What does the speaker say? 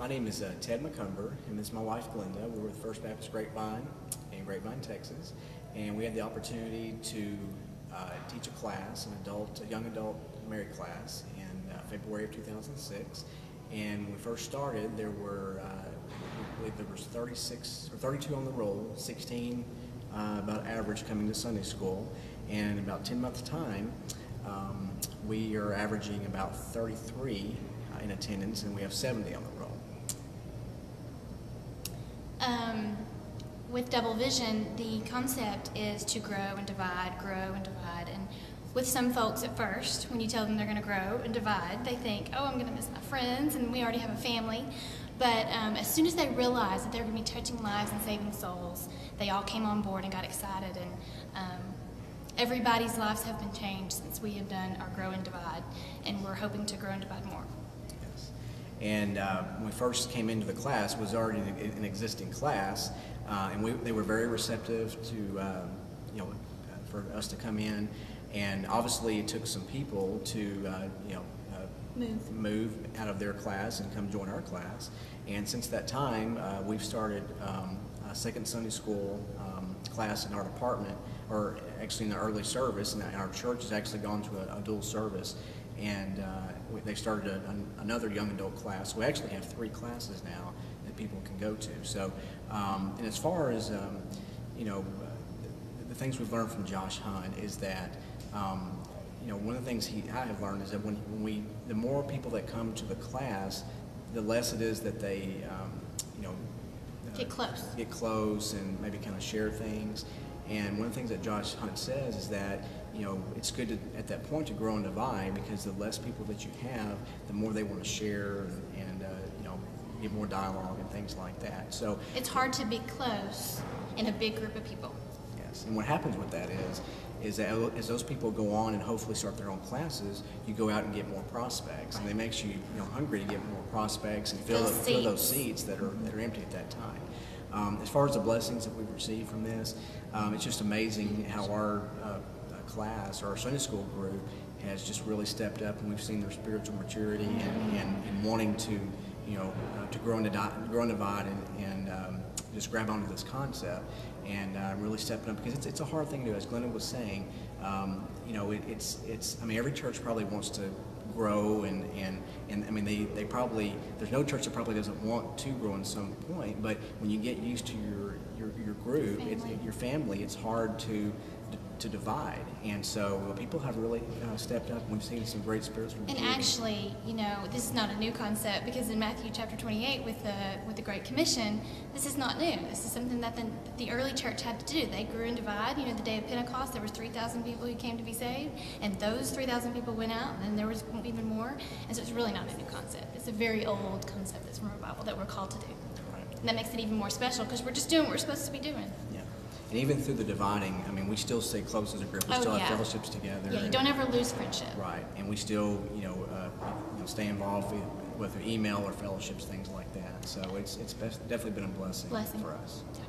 My name is Ted McCumber, and this is my wife Glenda. We're with First Baptist Grapevine in Grapevine, Texas, and we had the opportunity to teach a class, a young adult married class, in February of 2006. And when we first started, there were, I believe there was 36 or 32 on the roll, 16 about average coming to Sunday school, and in about 10 months' time, we are averaging about 33 in attendance, and we have 70 on the roll. With Double Vision, the concept is to grow and divide, and with some folks at first, when you tell them they're going to grow and divide, they think, oh, I'm going to miss my friends, and we already have a family. But as soon as they realized that they're going to be touching lives and saving souls, they all came on board and got excited, and everybody's lives have been changed since we have done our Grow and Divide, and we're hoping to grow and divide more. Yes. And when we first came into the class, it was already an existing class, and they were very receptive to, for us to come in. And obviously, it took some people to, move out of their class and come join our class. And since that time, we've started a second Sunday school class in our department, or actually in the early service, and our church has actually gone to a dual service. And they started another young adult class. We actually have 3 classes now that people can go to. So, and as far as, the things we've learned from Josh Hunt is that, one of the things I have learned is that the more people that come to the class, the less it is that they, Get close and maybe kind of share things. And one of the things that Josh Hunt says is that, it's good to, at that point, to grow and divide, because the less people that you have, the more they want to share and get more dialogue and things like that. So it's hard to be close in a big group of people. Yes, and what happens with that is that as those people go on and hopefully start their own classes, you go out and get more prospects, and it makes you, hungry to get more prospects and fill those seats that are empty at that time. As far as the blessings that we've received from this, it's just amazing how our class, or our Sunday school group, has just really stepped up, and we've seen their spiritual maturity and wanting to, to grow and divide and just grab onto this concept and really stepping up, because it's a hard thing to do. As Glenda was saying, I mean, every church probably wants to grow, and I mean, they probably, there's no church that probably doesn't want to grow in some point, but when you get used to your group, your family, it's hard to divide. And so people have really stepped up, and we've seen some great spiritual maturity. And actually, this is not a new concept, because in Matthew chapter 28 with the Great Commission, this is not new. This is something that the early church had to do. They grew and divide. The day of Pentecost, there was 3,000 people who came to be saved, and those 3,000 people went out, and then there was even more. And so it's really not a new concept. It's a very old concept that's from our Bible that we're called to do. Right. And that makes it even more special, because we're just doing what we're supposed to be doing. Yeah. And even through the dividing, I mean, we still stay close as a group. We still have fellowships together. Yeah, you don't ever lose friendship. Right, and we still, stay involved with email or fellowships, things like that. So it's definitely been a blessing for us. Yeah.